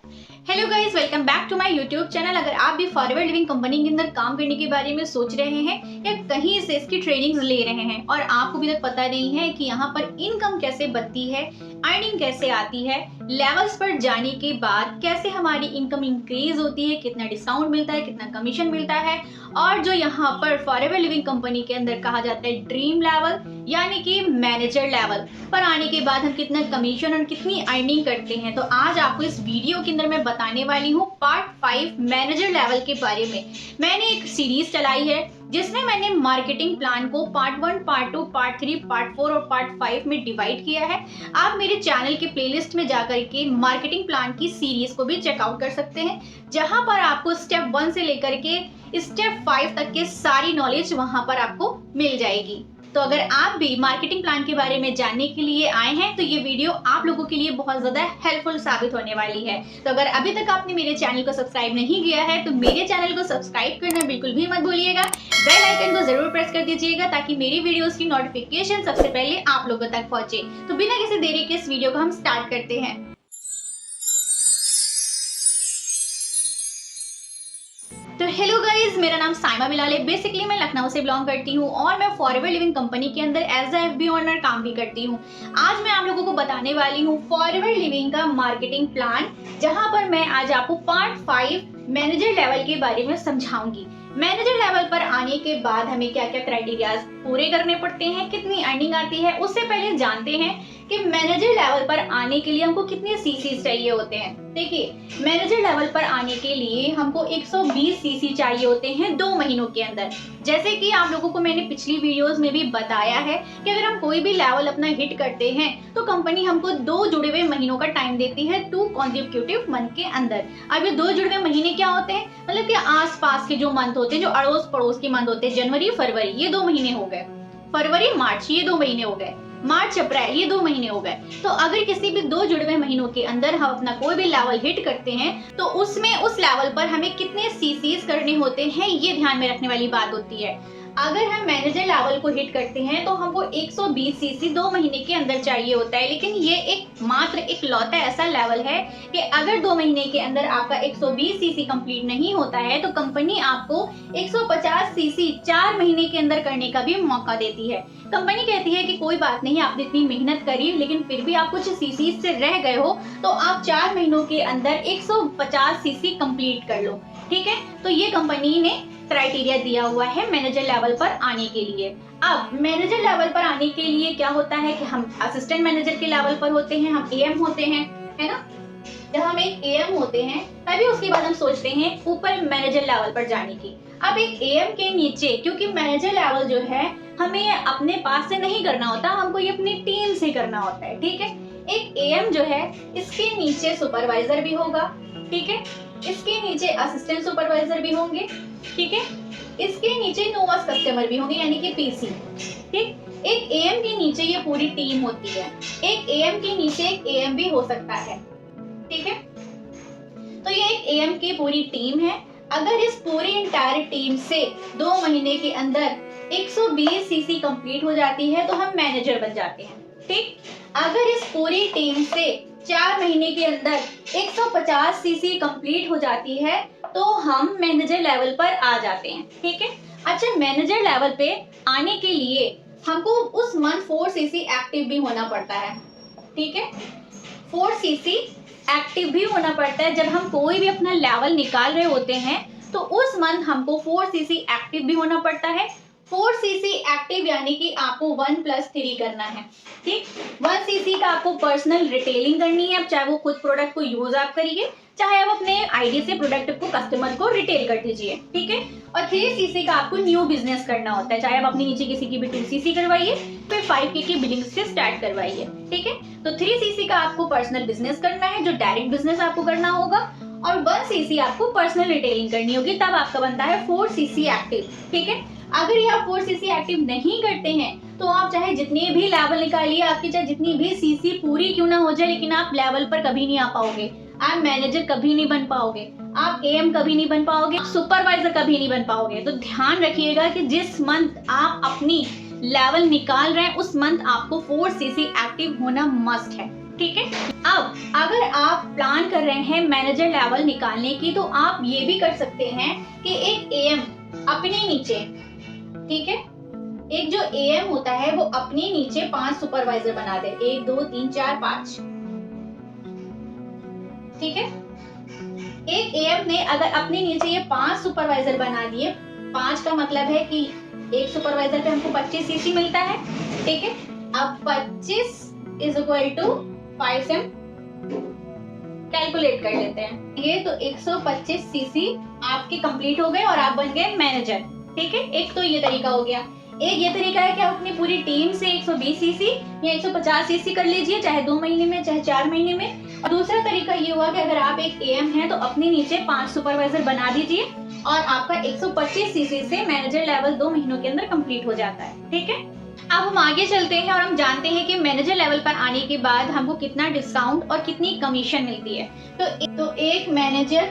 Hello guys, welcome back to my YouTube channel. अगर आप भी फॉरएवर लिविंग कंपनी के अंदर काम करने के बारे में सोच रहे हैं या कहीं से इसकी ट्रेनिंग्स ले रहे हैं और आपको अभी तक पता नहीं है कि यहाँ पर इनकम कैसे बनती है, अर्निंग कैसे आती है, लेवल्स पर जाने के बाद कैसे हमारी इनकम इंक्रीज होती है, कितना डिस्काउंट मिलता है, कितना कमीशन मिलता है, और जो यहाँ पर फॉरएवर लिविंग कंपनी के अंदर कहा जाता है ड्रीम लेवल यानी कि मैनेजर लेवल पर आने के बाद हम कितना कमीशन और कितनी अर्निंग करते हैं। तो आज आपको इस वीडियो के अंदर मैं बताने वाली हूँ पार्ट 5 मैनेजर लेवल के बारे में। मैंने एक सीरीज चलाई है जिसमें मैंने मार्केटिंग प्लान को पार्ट 1, पार्ट 2, पार्ट 3, पार्ट 4 और पार्ट 5 में डिवाइड किया है। आप मेरे चैनल के प्लेलिस्ट में जाकर के मार्केटिंग प्लान की सीरीज को भी चेकआउट कर सकते हैं, जहां पर आपको स्टेप 1 से लेकर के स्टेप 5 तक के सारी नॉलेज वहां पर आपको मिल जाएगी। तो अगर आप भी मार्केटिंग प्लान के बारे में जानने के लिए आए हैं तो ये वीडियो आप लोगों के लिए बहुत ज़्यादा हेल्पफुल साबित होने वाली है। तो अगर अभी तक आपने मेरे चैनल को सब्सक्राइब नहीं किया है तो मेरे चैनल को सब्सक्राइब करना बिल्कुल भी मत भूलिएगा। बेल आइकन को जरूर प्रेस कर दीजिएगा ताकि मेरी वीडियोस की नोटिफिकेशन सबसे पहले आप लोगों तक पहुंचे। तो बिना किसी देरी के इस वीडियो को हम स्टार्ट करते हैं। तो हेलो गाइज, मेरा नाम साइमा बिलाल है। बेसिकली मैं लखनऊ से बिलोंग करती हूँ और मैं फॉरएवर लिविंग कंपनी के अंदर एज अ एफबी ओनर काम भी करती हूँ। आज मैं आप लोगों को बताने वाली हूँ फॉरएवर लिविंग का मार्केटिंग प्लान, जहां पर मैं आज आपको पार्ट 5 मैनेजर लेवल के बारे में समझाऊंगी। मैनेजर लेवल पर आने के बाद हमें क्या क्या क्राइटेरियाज पूरे करने पड़ते हैं, कितनी अर्निंग आती है, उससे पहले जानते हैं कि मैनेजर लेवल पर आने के लिए हमको कितने सीसी चाहिए होते हैं। देखिए, मैनेजर लेवल पर आने के लिए हमको 120 सीसी चाहिए होते हैं 2 महीनों के अंदर। जैसे कि आप लोगों को मैंने पिछली वीडियोस में भी बताया है कि अगर हम कोई भी लेवल अपना हिट करते हैं तो कंपनी हमको 2 जुड़े हुए महीनों का टाइम देती है 2 कॉन्जिक्यूटिव मंथ के अंदर। अब ये 2 जुड़े हुए महीने क्या होते हैं, मतलब कि आसपास के जो मंथ होते हैं, जो अड़ोस पड़ोस के मंथ होते हैं, जनवरी फरवरी ये 2 महीने हो गए, फरवरी मार्च ये 2 महीने हो गए, मार्च अप्रैल ये 2 महीने हो गए। तो अगर किसी भी 2 जुड़े हुए महीनों के अंदर हम अपना कोई भी लेवल हिट करते हैं तो उसमें उस लेवल पर हमें कितने सीसीज करने होते हैं, ये ध्यान में रखने वाली बात होती है। अगर हम मैनेजर लेवल को हिट करते हैं तो हमको 120 सीसी 2 महीने के अंदर चाहिए होता है, लेकिन ये एक लौता ऐसा लेवल है कि अगर 2 महीने के अंदर आपका 120 सीसी कंप्लीट नहीं होता है तो कंपनी आपको 150 सीसी 4 महीने के अंदर करने का भी मौका देती है। कंपनी कहती है कि कोई बात नहीं, आपने इतनी मेहनत करी लेकिन फिर भी आप कुछ सीसी से रह गए हो तो आप 4 महीनों के अंदर 150 सीसी कंप्लीट कर लो। ठीक है, तो ये कंपनी ने क्राइटेरिया दिया हुआ है मैनेजर लेवल पर आने के लिए। अब मैनेजर लेवल पर आने के लिए क्या होता है कि हम असिस्टेंट मैनेजर के लेवल पर होते हैं, हम एएम होते हैं, है ना। जब हम एक एएम होते हैं तभी उसके बाद हम सोचते हैं ऊपर मैनेजर लेवल पर जाने की। अब एक एएम के नीचे, क्योंकि मैनेजर लेवल जो है हमें अपने पास से नहीं करना होता, हमको ये अपनी टीम से करना होता है। ठीक है, एक एएम जो है इसके नीचे सुपरवाइजर भी होगा, ठीक है, इसके नीचे असिस्टेंट सुपरवाइजर भी होंगे, ठीक है, इसके नीचे नोवास कस्टमर भी होंगे यानी कि पीसी। ठीक, एक एएम के नीचे ये पूरी टीम होती है। एक एएम के नीचे एक एएम भी हो सकता है। ठीक है, तो ये एक एएम की पूरी टीम है। अगर इस पूरी इंटायर टीम से 2 महीने के अंदर 120 सीसी कंप्लीट हो जाती है तो हम मैनेजर बन जाते हैं। ठीक, अगर इस पूरी टीम से 4 महीने के अंदर 150 सीसी कंप्लीट हो जाती है तो हम मैनेजर लेवल पर आ जाते हैं। ठीक है, अच्छा, मैनेजर लेवल पे आने के लिए हमको उस मंथ 4 सीसी एक्टिव भी होना पड़ता है। ठीक है, 4 सीसी एक्टिव भी होना पड़ता है। जब हम कोई भी अपना लेवल निकाल रहे होते हैं तो उस मंथ हमको 4 सीसी एक्टिव भी होना पड़ता है। 4 सीसी एक्टिव यानी कि आपको 1+3 करना है। ठीक, 1 सीसी का आपको पर्सनल रिटेलिंग करनी है, चाहे वो खुद प्रोडक्ट को यूज आप करिए, चाहे आप अपने आईडी से प्रोडक्ट को कस्टमर को रिटेल कर दीजिए। ठीक है, और 3 सीसी का आपको न्यू बिजनेस करना होता है, चाहे आप अपने नीचे किसी की भी 2 सीसी करवाइए, फिर 5K की बिलिंग से स्टार्ट करवाइए। ठीक है, तो 3 सीसी का आपको पर्सनल बिजनेस करना है, जो डायरेक्ट बिजनेस आपको करना होगा, और 1 सीसी आपको पर्सनल रिटेलिंग करनी होगी, तब आपका बनता है 4 सीसी एक्टिव। ठीक है, अगर ये आप 4 सीसी एक्टिव नहीं करते हैं तो आप चाहे जितने भी लेवल निकालिए, आपकी चाहे जितनी भी सीसी पूरी क्यों ना हो जाए, लेकिन आप लेवल पर कभी नहीं आ पाओगे, आप मैनेजर कभी नहीं बन पाओगे, आप एएम कभी नहीं बन पाओगे, सुपरवाइजर कभी नहीं बन पाओगे। तो ध्यान रखिएगा कि जिस मंथ आप अपनी लेवल निकाल रहे हैं उस मंथ आपको 4 सीसी एक्टिव होना मस्ट है। ठीक है। अब अगर आप प्लान कर रहे हैं मैनेजर लेवल निकालने की, तो आप ये भी कर सकते हैं कि एक एएम अपने नीचे, ठीक है, एक जो एएम होता है वो अपने नीचे 5 सुपरवाइजर बना दे, 1 2 3 4 5, ठीक है। एक एएम ने अगर अपने नीचे ये 5 सुपरवाइजर बना दिए, 5 का मतलब है कि एक सुपरवाइजर पे हमको 25 सीसी मिलता है, ठीक है। अब 25 इज इक्वल टू 5 से कैलकुलेट कर लेते हैं, ये तो 125 सीसी आपके कंप्लीट हो गए और आप बन गए मैनेजर, ठीक है। एक तो ये तरीका हो गया। एक ये तरीका है कि आप अपनी पूरी टीम से 120 सीसी या 150 सीसी कर लीजिए, चाहे 2 महीने में चाहे 4 महीने में। और दूसरा तरीका ये हुआ कि अगर आप एक एएम हैं तो अपने नीचे 5 सुपरवाइजर बना दीजिए और आपका 125 सीसी से मैनेजर लेवल 2 महीनों के अंदर कंप्लीट हो जाता है, ठीक है। अब हम आगे चलते हैं और हम जानते हैं कि मैनेजर लेवल पर आने के बाद हमको कितना डिस्काउंट और कितनी कमीशन मिलती है। तो एक मैनेजर,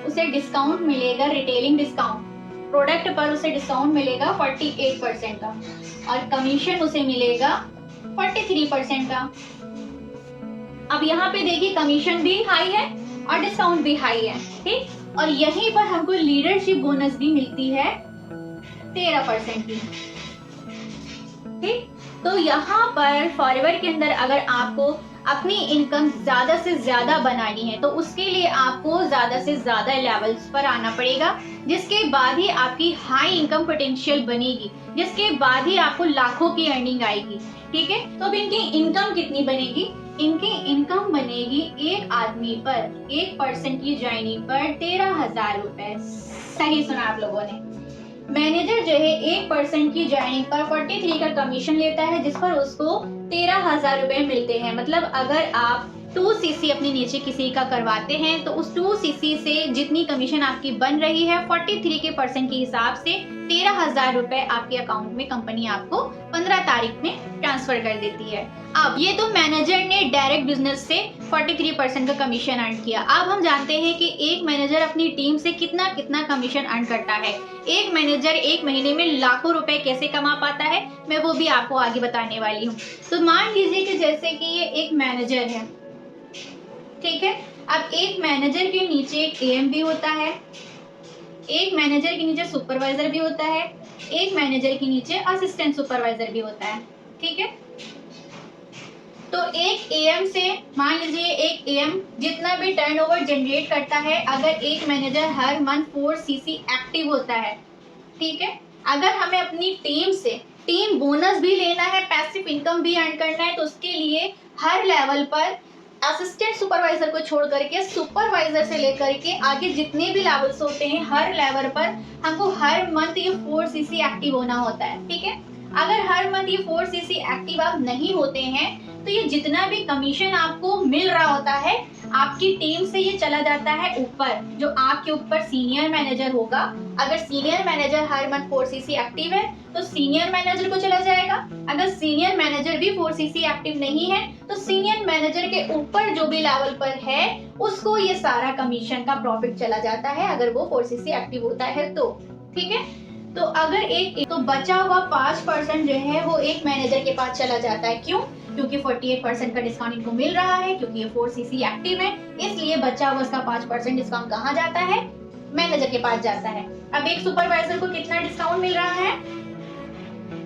उसे डिस्काउंट मिलेगा, रिटेलिंग डिस्काउंट, प्रोडक्ट पर उसे डिस्काउंट मिलेगा 48% का और कमीशन उसे मिलेगा 43% का। अब यहाँ पे देखिए कमीशन भी हाई है और डिस्काउंट भी हाई है, ठीक। और यहीं पर हमको लीडरशिप बोनस भी मिलती है 13% की, ठीक। तो यहाँ पर फॉरएवर के अंदर अगर आपको अपनी इनकम ज्यादा से ज्यादा बनानी है तो उसके लिए आपको ज्यादा से ज्यादा लेवल्स पर आना पड़ेगा, जिसके बाद ही आपकी हाई इनकम पोटेंशियल बनेगी, जिसके बाद ही आपको लाखों की अर्निंग आएगी, ठीक है। तो अब इनकी इनकम कितनी बनेगी? इनकी इनकम बनेगी एक आदमी पर 1% की ज्वाइनिंग पर 13,000 रुपए। सही सुना आप लोगों ने। मैनेजर जो है 1% की ज्वाइनिंग पर 43 का कमीशन लेता है, जिस पर उसको 13,000 रुपए मिलते हैं। मतलब अगर आप 2 सीसी अपने नीचे किसी का करवाते हैं तो उस 2 सीसी से जितनी कमीशन आपकी बन रही है 43 के % के हिसाब से 13,000 रुपए आपके अकाउंट में कंपनी आपको 15 तारीख में ट्रांसफर कर देती है। अब ये तो मैनेजर ने डायरेक्ट बिजनेस से 43% का कमीशन अर्न किया। अब हम जानते हैं कि एक मैनेजर अपनी टीम से कितना कितना कमीशन अर्न करता है। एक मैनेजर एक महीने में लाखों रुपए कैसे कमा पाता है, मैं वो भी आपको आगे बताने वाली हूँ। तो मान लीजिए कि जैसे कि ये एक मैनेजर है, ठीक है। अब एक मैनेजर के नीचे एक एएम भी होता है, एक मैनेजर के नीचे सुपरवाइजर भी होता है, एक मैनेजर के नीचे असिस्टेंट सुपरवाइजर भी होता है, ठीक है। तो एक एएम से मान लीजिए एक एएम जितना भी टर्नओवर जनरेट करता है, अगर एक मैनेजर हर मंथ 4 सीसी एक्टिव होता है, ठीक है। अगर हमें अपनी टीम से टीम बोनस भी लेना है, पैसिव इनकम भी अर्न करना है, तो उसके लिए हर लेवल पर असिस्टेंट सुपरवाइजर को छोड़ करके सुपरवाइजर से लेकर के आगे जितने भी लेवल्स होते हैं, हर लेवल पर हमको हर मंथ ये 4 सीसी एक्टिव होना होता है, ठीक है। अगर हर मंथ ये 4 सीसी एक्टिव आप नहीं होते हैं तो ये जितना भी कमीशन आपको मिल रहा होता है आपकी टीम से ये चला जाता है ऊपर, जो आपके ऊपर सीनियर मैनेजर होगा। अगर सीनियर मैनेजर हर मंथ 4 सीसी एक्टिव है तो सीनियर मैनेजर को चला जाएगा। अगर सीनियर मैनेजर भी 4 सीसी एक्टिव नहीं है तो सीनियर मैनेजर के ऊपर जो भी लेवल पर है उसको ये सारा कमीशन का प्रॉफिट चला जाता है, अगर वो 4 सीसी एक्टिव होता है तो, ठीक है। तो अगर तो बचा हुआ 5% जो है वो एक मैनेजर के पास चला जाता है। क्यों? क्योंकि 48% का डिस्काउंट इनको मिल रहा है, क्योंकि ये 4 सीसी एक्टिव है, इसलिए बचा हुआ इसका 5% डिस्काउंट कहाँ जाता है? मैनेजर के पास जाता है। अब एक सुपरवाइजर को कितना डिस्काउंट मिल रहा है?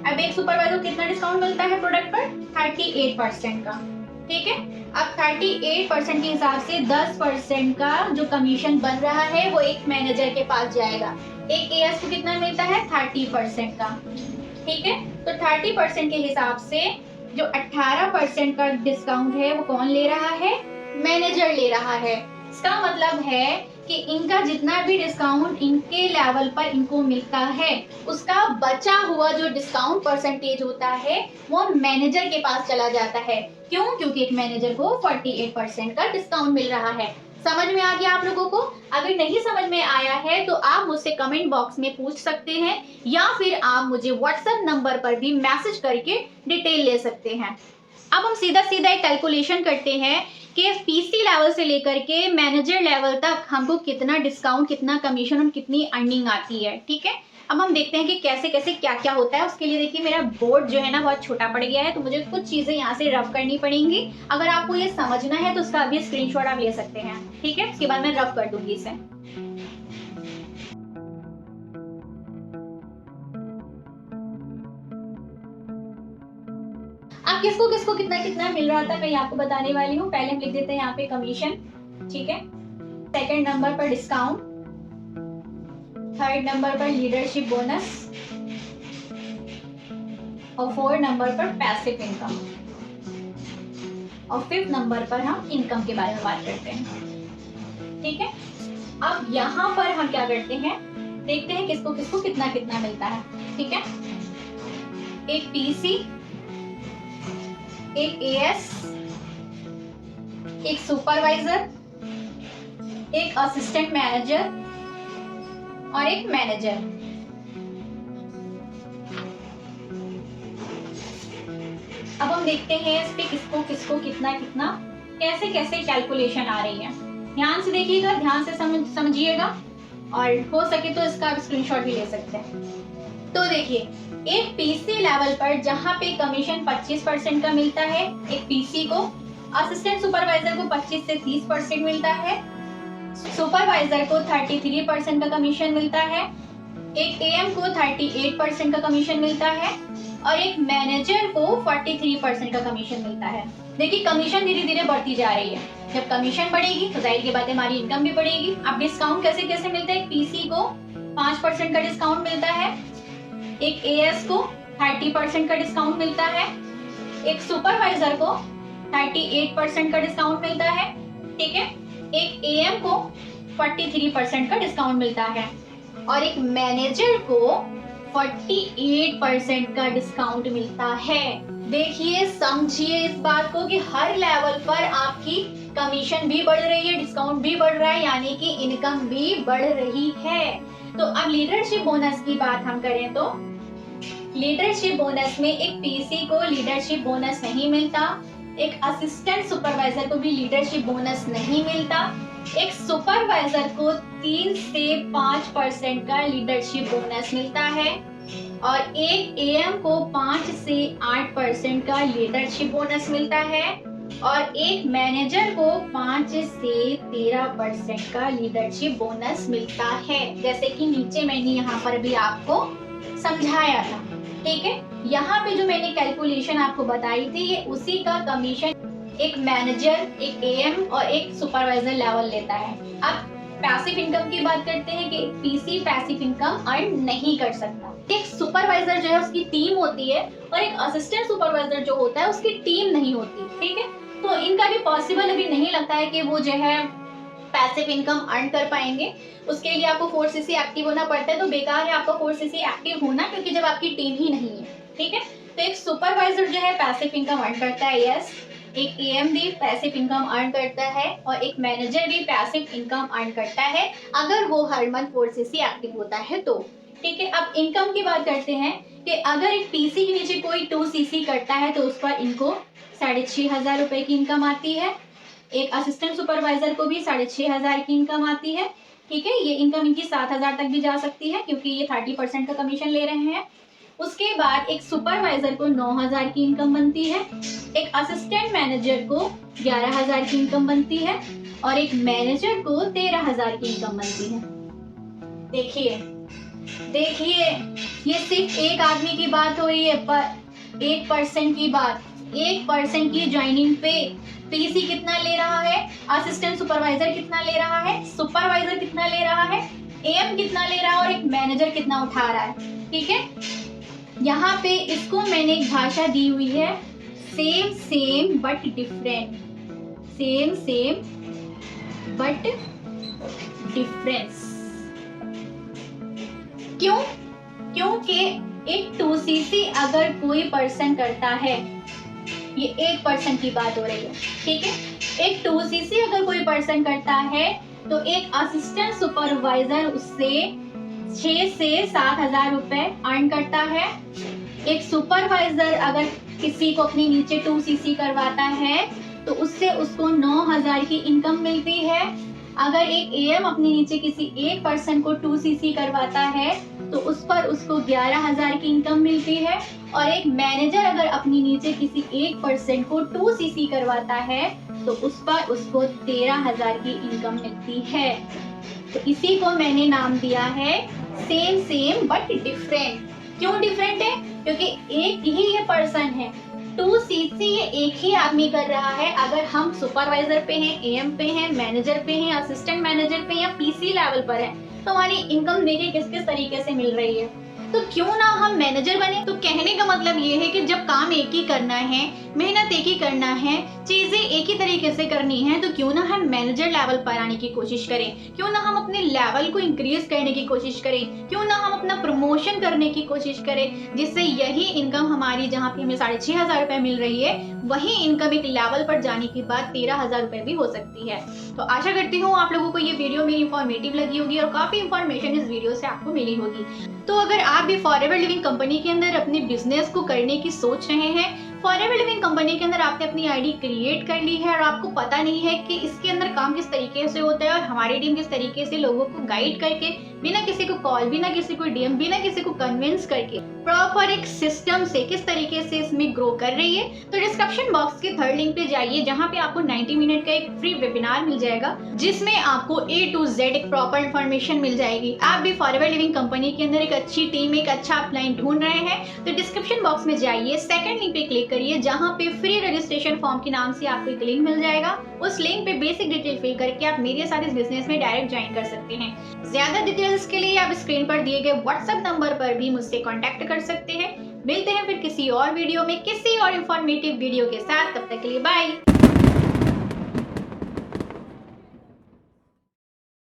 अब एक सुपरवाइजर को कितना डिस्काउंट मिलता है प्रोडक्ट पर? 38% का, ठीक है। अब 38% के हिसाब से 10% का जो कमीशन बन रहा है वो एक मैनेजर के पास जाएगा। एक एएस को कितना मिलता है? 30% का, ठीक है। तो 30% के हिसाब से जो 18% का डिस्काउंट है वो कौन ले रहा है? मैनेजर ले रहा है। इसका मतलब है कि इनका जितना भी डिस्काउंट इनके लेवल पर इनको मिलता है उसका बचा हुआ जो डिस्काउंट परसेंटेज होता है वो मैनेजर के पास चला जाता है। क्यों? क्योंकि एक मैनेजर को 48% का डिस्काउंट मिल रहा है। समझ में आ गया आप लोगों को? अगर नहीं समझ में आया है तो आप मुझसे कमेंट बॉक्स में पूछ सकते हैं या फिर आप मुझे व्हाट्सएप नंबर पर भी मैसेज करके डिटेल ले सकते हैं। अब हम सीधा सीधा एक कैलकुलेशन करते हैं कि पीसी लेवल से लेकर के मैनेजर लेवल तक हमको कितना डिस्काउंट, कितना कमीशन और कितनी अर्निंग आती है, ठीक है। अब हम देखते हैं कि कैसे कैसे क्या क्या होता है। उसके लिए देखिए मेरा बोर्ड जो है ना बहुत छोटा पड़ गया है, तो मुझे कुछ चीजें यहाँ से रफ करनी पड़ेंगी। अगर आपको ये समझना है तो उसका अभी स्क्रीनशॉट आप ले सकते हैं, ठीक है। उसके बाद मैं रफ कर दूंगी इसे। अब किसको किसको कितना कितना मिल रहा था मैं आपको बताने वाली हूँ। पहले हम लिख देते हैं यहाँ पे कमीशन, ठीक है। सेकंड नंबर पर डिस्काउंट, थर्ड नंबर पर लीडरशिप बोनस और फोर्थ नंबर पर पैसिव इनकम और फिफ्थ नंबर पर हम इनकम के बारे में बात करते हैं, ठीक है। अब यहाँ पर हम क्या करते हैं, देखते हैं किसको किसको कितना कितना मिलता है, ठीक है। एक पीसी, एक एएस, एक सुपरवाइजर, एक असिस्टेंट मैनेजर और एक मैनेजर। अब हम देखते हैं इस पे किसको किसको कितना कितना कैसे कैसे कैलकुलेशन आ रही है। ध्यान से देखिएगा, ध्यान से समझिएगा और हो सके तो इसका स्क्रीनशॉट भी ले सकते हैं। तो देखिए एक पीसी लेवल पर जहां पे कमीशन 25% का मिलता है, एक पीसी को, असिस्टेंट सुपरवाइजर को 25 से 30% मिलता है, सुपरवाइजर को 33% का कमीशन मिलता है, एक एएम को 38% का कमीशन मिलता है और एक मैनेजर को 43% का कमीशन मिलता है। देखिए कमीशन धीरे धीरे बढ़ती जा रही है। जब कमीशन बढ़ेगी तो जाहिर सी बात है हमारी इनकम भी बढ़ेगी। अब डिस्काउंट कैसे कैसे मिलता है, एक पीसी को 5% का डिस्काउंट मिलता है, एक एएस को 30% का डिस्काउंट मिलता है, एक सुपरवाइजर को 38% का डिस्काउंट मिलता है, ठीक है, एक एएम को 43% का डिस्काउंट मिलता है और एक मैनेजर को 48% का डिस्काउंट मिलता है। देखिए समझिए इस बात को कि हर लेवल पर आपकी कमीशन भी बढ़ रही है, डिस्काउंट भी बढ़ रहा है, यानी कि इनकम भी बढ़ रही है। तो अब लीडरशिप बोनस की बात हम करें तो लीडरशिप बोनस में एक पीसी को लीडरशिप बोनस नहीं मिलता, एक असिस्टेंट सुपरवाइजर को भी लीडरशिप बोनस नहीं मिलता, एक सुपरवाइजर को 3 से 5% का लीडरशिप बोनस मिलता है और एक एएम को 5 से 8% का लीडरशिप बोनस मिलता है और एक मैनेजर को 5 से 13% का लीडरशिप बोनस मिलता है। जैसे कि नीचे मैंने यहाँ पर भी आपको समझाया था, ठीक है। यहाँ पे जो मैंने कैलकुलेशन आपको बताई थी ये उसी का कमीशन एक मैनेजर, एक एएम और एक सुपरवाइजर लेवल लेता है। अब पैसिव इनकम की बात करते हैं कि पीसी पैसिव इनकम अर्न नहीं कर सकता। एक सुपरवाइजर जो है उसकी टीम होती है और एक असिस्टेंट सुपरवाइजर जो होता है उसकी टीम नहीं होती, ठीक है। तो इनका भी पॉसिबल अभी नहीं लगता है कि वो जो है पैसिव इनकम अर्न कर पाएंगे। उसके लिए आपको 4cc एक्टिव होना पड़ता है, तो बेकार है आपका 4cc एक्टिव होना, क्योंकि जब आपकी टीम ही नहीं है, ठीक है। तो एक सुपरवाइजर जो है पैसिव इनकम अर्न करता है, यस। एक एएम भी पैसिव इनकम अर्न करता है और एक मैनेजर भी पैसिव इनकम अर्न करता है अगर वो हर मंथ 4cc एक्टिव होता है तो, ठीक है। अब इनकम की बात करते हैं कि अगर एक पीसी के नीचे कोई 2cc करता है तो उस पर इनको 6,500 रुपए की इनकम आती है। एक असिस्टेंट सुपरवाइजर को भी 6,500 की इनकम आती है, ठीक है। ये इनकम इनकी 7,000 तक भी जा सकती है क्योंकि ये 30% का कमीशन ले रहे हैं। उसके बाद एक सुपरवाइजर को 9,000 की इनकम बनती है, एक असिस्टेंट मैनेजर को 11,000 की इनकम बनती है और एक मैनेजर को 13,000 की इनकम बनती है। देखिए ये सिर्फ एक आदमी की बात हो रही है, पर 1% की बात, 1% की ज्वाइनिंग पे पीसी कितना ले रहा है, असिस्टेंट सुपरवाइजर कितना ले रहा है, सुपरवाइजर कितना ले रहा है, एएम कितना ले रहा है और एक मैनेजर कितना उठा रहा है, ठीक है। यहाँ पे इसको मैंने एक भाषा दी हुई है, same same but different, same same but difference. क्यों? क्योंकि एक 2cc अगर कोई पर्सन करता है, ये 1% की बात हो रही है, ठीक है। एक 2cc अगर कोई पर्सन करता है तो एक असिस्टेंट सुपरवाइजर उससे 6 से 7,000 रुपए अर्न करता है। एक सुपरवाइजर अगर किसी को अपने नीचे 2cc करवाता है तो उससे उसको 9,000 की इनकम मिलती है। अगर एक एएम अपने नीचे किसी एक पर्सन को 2cc करवाता है तो उस पर उसको 11,000 की इनकम मिलती है। और एक मैनेजर अगर अपनी नीचे किसी एक पर्सन को 2cc करवाता है तो उस पर उसको 13,000 की इनकम मिलती है। तो इसी को मैंने नाम दिया है सेम सेम बट डिफरेंट। क्यों डिफरेंट है? क्योंकि एक ही ये पर्सन है, 2cc ये एक ही आदमी कर रहा है। अगर हम सुपरवाइजर पे हैं, एएम पे हैं, मैनेजर पे हैं, असिस्टेंट मैनेजर पे या पीसी लेवल पर है, तो हमारी इनकम देखिए किस किस तरीके से मिल रही है। तो क्यों ना हम मैनेजर बने। तो कहने का मतलब ये है कि जब काम एक ही करना है, मेहनत एक ही करना है, चीजें एक ही तरीके से करनी है, तो क्यों ना हम मैनेजर लेवल पर आने की कोशिश करें, क्यों ना हम अपने लेवल को इंक्रीज करने की कोशिश करें, क्यों ना हम अपना प्रमोशन करने की कोशिश करें, जिससे यही इनकम हमारी जहाँ पे हमें 6,500 रुपए मिल रही है, वही इनकम एक लेवल पर जाने के बाद 13,000 रुपए भी हो सकती है। तो आशा करती हूँ आप लोगों को ये वीडियो मेरी इंफॉर्मेटिव लगी होगी और काफी इंफॉर्मेशन इस वीडियो से आपको मिली होगी। तो अगर आप भी फॉरएवर लिविंग कंपनी के अंदर अपने बिजनेस को करने की सोच रहे हैं, फॉरएवर लिविंग कंपनी के अंदर आपने अपनी आईडी क्रिएट कर ली है और आपको पता नहीं है कि इसके अंदर काम किस तरीके से होता है और हमारी टीम किस तरीके से लोगों को गाइड करके बिना किसी को कॉल, बिना किसी को डीएम, बिना किसी को कन्विंस करके प्रॉपर एक सिस्टम से किस तरीके से इसमें ग्रो कर रही है, तो डिस्क्रिप्शन बॉक्स के थर्ड लिंक पे जाइए जहाँ पे आपको 90 मिनट का एक फ्री वेबिनार मिल जाएगा जिसमें आपको A to Z एक प्रॉपर इन्फॉर्मेशन मिल जाएगी। आप भी फॉरएवर लिविंग कंपनी के अंदर एक अच्छी टीम, एक अच्छा अपलाइन ढूंढ रहे हैं तो डिस्क्रिप्शन बॉक्स में जाइए, सेकंड लिंक पे क्लिक करिए जहाँ पे फ्री रजिस्ट्रेशन फॉर्म के नाम से आपको एक लिंक मिल जाएगा। उस लिंक पे बेसिक डिटेल फिल करके आप मेरे साथ इस बिजनेस में डायरेक्ट ज्वाइन कर सकते हैं। ज्यादा डिटेल्स के लिए आप स्क्रीन पर दिए गए व्हाट्सएप नंबर पर भी मुझसे कॉन्टेक्ट कर सकते हैं। मिलते हैं फिर किसी और वीडियो में किसी और इन्फॉर्मेटिव वीडियो के साथ। तब तक के लिए बाय।